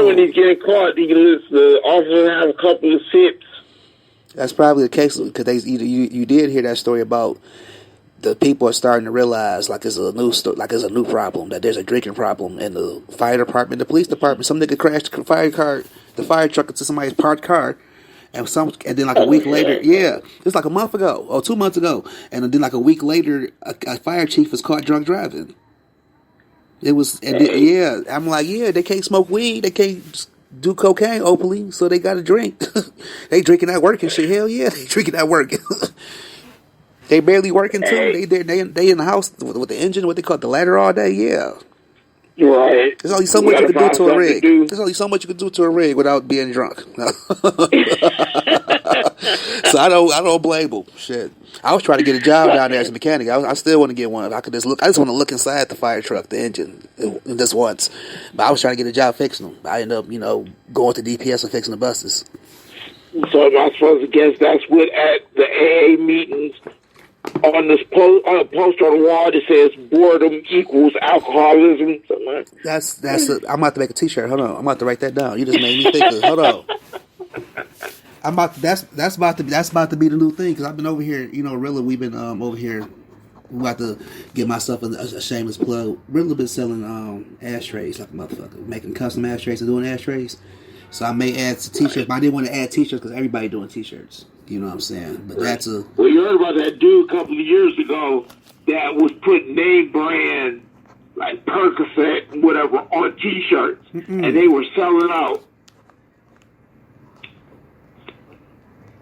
when he's getting caught, the officer have a couple of sips. That's probably the case because you did hear that story about the people are starting to realize like it's a new problem, that there's a drinking problem in the fire department, the police department. Some nigga crashed the fire truck into somebody's parked car, and then like a week later, it was like a month ago or 2 months ago, and then like a week later, a fire chief was caught drunk driving. It was, I'm like, they can't smoke weed, they can't do cocaine openly, so they got to drink. They drinking at work and shit. Hell yeah, they drinking at work. They barely working too. They in the house with the engine, what they call it, the ladder all day. Yeah, right. There's only so much you can do to a rig. There's only so much you can do to a rig without being drunk. So I don't blame them. Shit, I was trying to get a job down there as a mechanic. I still want to get one. If I could just look. I just want to look inside the fire truck, the engine, just once. But I was trying to get a job fixing them. I ended up, going to DPS and fixing the buses. So am I supposed to guess that's what at the AA meetings on a poster on the wall that says boredom equals alcoholism? I'm about to make a T-shirt. Hold on, I'm about to write that down. You just made me think of it. Hold on. That's about to be the new thing because I've been over here. Really, we've been over here. I'm about to give myself a shameless plug. Really been selling ashtrays like a motherfucker, making custom ashtrays and doing ashtrays. So I may add some T-shirts, but I didn't want to add T-shirts because everybody doing T-shirts. You know what I'm saying? But that's a... Well, you heard about that dude a couple of years ago that was putting name brand, like Percocet, whatever, on T-shirts. And they were selling out.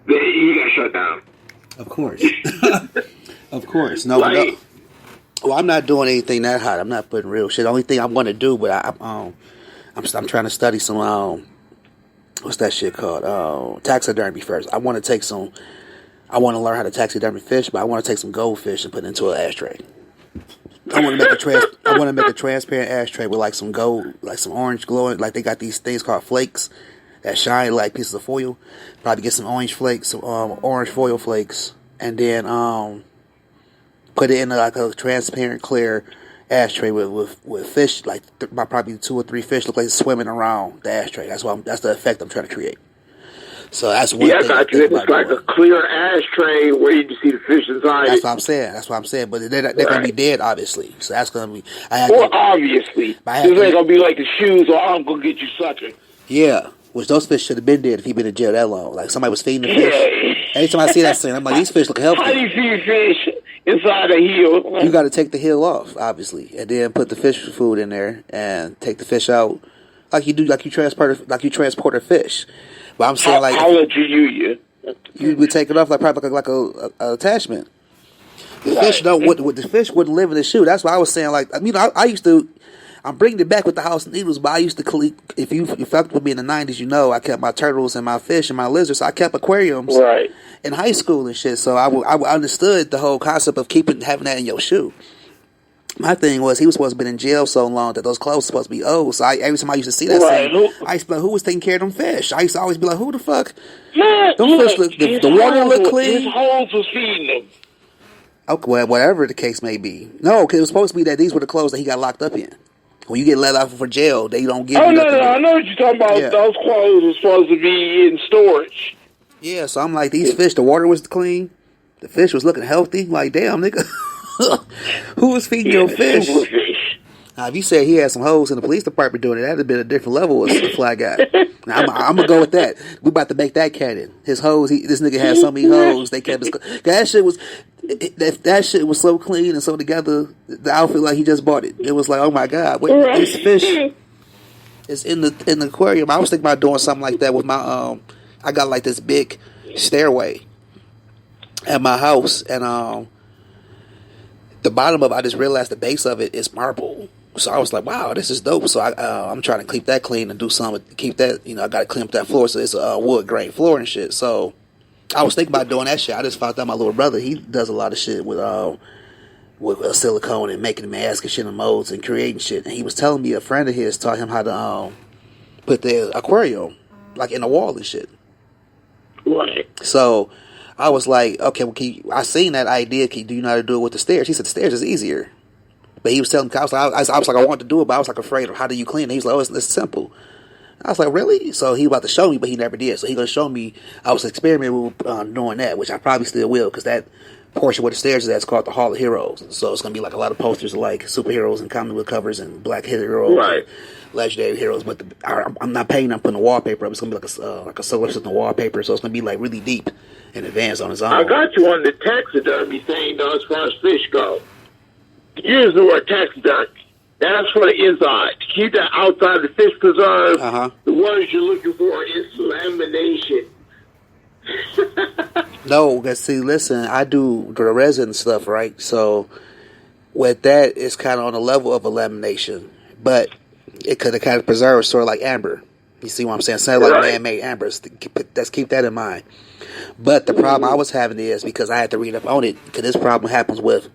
He got shut down. Of course. Of course. No, no. Well, I'm not doing anything that hot. I'm not putting real shit. The only thing I'm going to do, but I'm trying to study some... what's that shit called? Taxidermy first. I want to learn how to taxidermy fish, but I want to take some goldfish and put it into an ashtray. I want to make a transparent ashtray with like some gold, like some orange glowing. Like they got these things called flakes that shine like pieces of foil. Probably get some orange flakes, some orange foil flakes, and then put it in like a transparent, clear ashtray with fish, like probably 2 or 3 fish look like swimming around the ashtray. That's the effect I'm trying to create. So that's one thing. I got you. It's like a clear ashtray where you can see the fish inside. That's what I'm saying. But they're gonna be dead, obviously. So that's gonna be. Obviously, this ain't gonna be like the shoes or I'm gonna get you sucker. Yeah, which those fish should have been dead if he'd been in jail that long. Like somebody was feeding the fish. Every time I see that scene, I'm like, these fish look healthy. How do you feed fish inside a heel? You got to take the heel off, obviously, and then put the fish food in there and take the fish out, like you do, like you transport a fish. But I'm saying, I'll let you use you. You would take it off like probably like a attachment. The fish the fish wouldn't live in the shoe. That's why I was saying, like, I used to. I'm bringing it back with the House of Needles, but I used to if you fucked with me in the 90s, I kept my turtles and my fish and my lizards. So I kept aquariums in high school and shit. So I understood the whole concept of having that in your shoe. My thing was, he was supposed to be in jail so long that those clothes were supposed to be old. So every time I used to see that scene, I used to be like, who was taking care of them fish? I used to always be like, who the fuck? Them fish look, the water look clean. His holes was feeding them. Okay, well, whatever the case may be. No, because it was supposed to be that these were the clothes that he got locked up in. When you get let out for jail, they don't give you nothing. No, I know what you're talking about. Yeah. Those clothes are supposed to be in storage. Yeah, so I'm like, these fish, the water was clean. The fish was looking healthy. Like, damn, nigga. Who was feeding your fish? Now, if you said he had some hoes in the police department doing it, that'd have been a different level of the fly guy. Now, I'm going to go with that. We about to make that canon. His hoes, this nigga had so many hoes, they kept his... That shit was so clean and so together, the outfit like he just bought it. It was like, oh my God, wait, this fish is in the aquarium. I was thinking about doing something like that with my I got like this big stairway at my house, and the bottom of it, I just realized the base of it is marble. So I was like, wow, this is dope. So I'm trying to keep that clean and do something to keep that, I got to clean up that floor. So it's a wood grain floor and shit. So I was thinking about doing that shit. I just found out my little brother, he does a lot of shit with silicone and making masks and shit in molds and creating shit. And he was telling me a friend of his taught him how to put the aquarium like in the wall and shit. Right. So I was like, okay, well, I seen that idea. Do you know how to do it with the stairs? He said the stairs is easier. But he was telling me, I was like, I wanted to do it, but I was like afraid of how do you clean it. He was like, oh, it's simple. I was like, really? So he about to show me, but he never did. So he gonna show me. I was experimenting with doing that, which I probably still will, because that portion where the stairs is at is called the Hall of Heroes. So it's gonna be like a lot of posters of like superheroes and comic book covers and black heroes, Right. and legendary heroes. But I'm not painting. I'm putting the wallpaper up. It's gonna be like a solar system wallpaper. So it's gonna be like really deep and advanced on its own. I got you on the taxidermy thing, though, as far as fish go. Use the word taxidermy. That's for the inside. To keep that outside the fish preserve, the words you're looking for is lamination. No, because see, listen, I do the resin stuff, right? So with that, it's kind of on the level of a lamination, but it could have kind of preserved, sort of like amber. You see what I'm saying? Sound like man-made amber. Let's keep that in mind. But the problem I was having is because I had to read up on it, because this problem happens with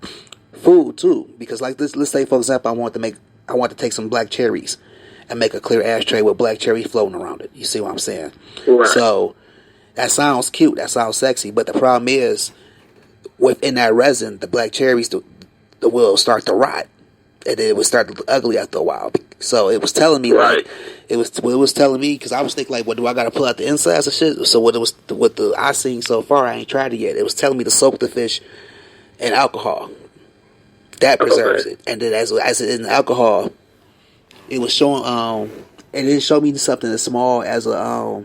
food too. Because like this, let's say for example, I want to take some black cherries and make a clear ashtray with black cherry floating around it. You see what I'm saying? Right. So that sounds cute, that sounds sexy, but the problem is within that resin, the black cherries will start to rot, and then it would start to look ugly after a while. So it was telling me like it was telling me, because I was thinking like, what do I got to pull out the insides of shit? So what I seen so far, I ain't tried it yet. It was telling me to soak the fish in alcohol. That preserves it, and then as it in the alcohol, it was showing. It didn't show me something as small as a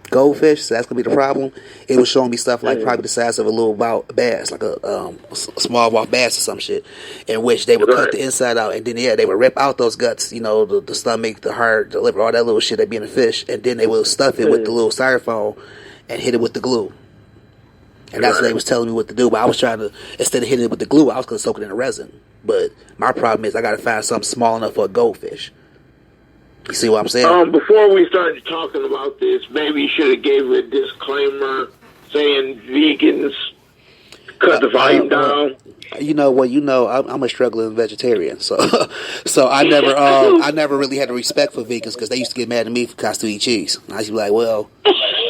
goldfish, so that's gonna be the problem. It was showing me stuff like probably the size of a little bass, like a small wild bass or some shit, in which they would cut the inside out, and then they would rip out those guts, the stomach, the heart, the liver, all that little shit that be in the fish, and then they would stuff it with the little styrofoam and hit it with the glue. And that's what they was telling me what to do. But I was trying to, instead of hitting it with the glue, I was going to soak it in the resin. But my problem is I got to find something small enough for a goldfish. You see what I'm saying? Before we started talking about this, maybe you should have gave a disclaimer saying vegans cut the volume down. I'm a struggling vegetarian, so I never really had a respect for vegans, because they used to get mad at me because I still eat cheese. And I used to be like, well,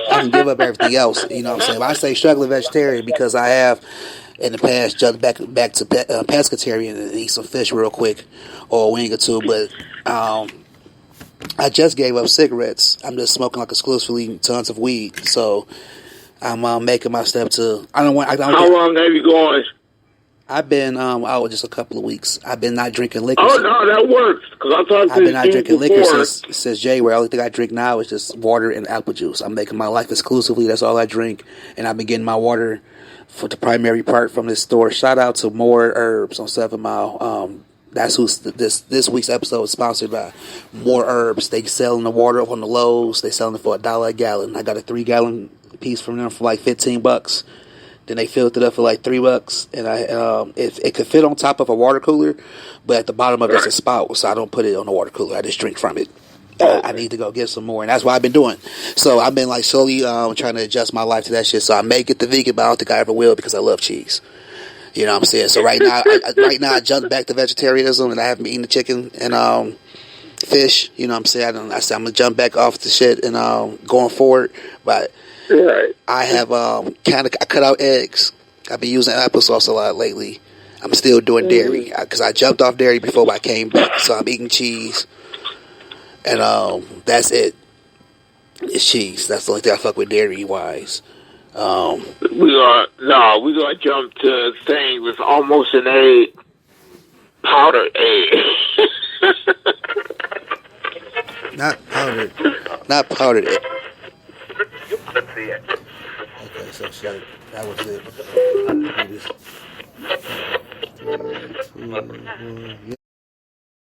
I can give up everything else. You know what I'm saying? But I say struggling vegetarian because I have in the past jumped back to pescatarian and eat some fish real quick, or a wing or two. But I just gave up cigarettes. I'm just smoking like exclusively tons of weed. So I'm making my step to. How long have you gone? I've been out just a couple of weeks. I've been not drinking liquor. Oh no, that works. I've been not drinking liquor since January. The only thing I drink now is just water and apple juice. I'm making my life exclusively. That's all I drink, and I've been getting my water for the primary part from this store. Shout out to More Herbs on 7 Mile. That's who this week's episode is sponsored by. More Herbs. They selling the water up on the Lowe's. They selling it for $1 a gallon. I got a 3-gallon piece from them for like $15. Then they filled it up for like $3, and it could fit on top of a water cooler, but at the bottom of it's a spout, so I don't put it on the water cooler. I just drink from it. I need to go get some more, and that's what I've been doing. So I've been like slowly trying to adjust my life to that shit. So I may get the vegan, but I don't think I ever will, because I love cheese. You know what I'm saying? So right now, I jumped back to vegetarianism, and I haven't been eating the chicken and fish. You know what I'm saying? I said I'm gonna jump back off the shit and going forward, but. Right. I have I cut out eggs. I've been using applesauce a lot lately. I'm still doing dairy because I jumped off dairy before I came back. So I'm eating cheese, and that's it. It's cheese. That's the only thing I fuck with dairy wise. We're gonna jump to a thing with almost an egg, powdered egg. Not powdered egg. Okay, so that was it.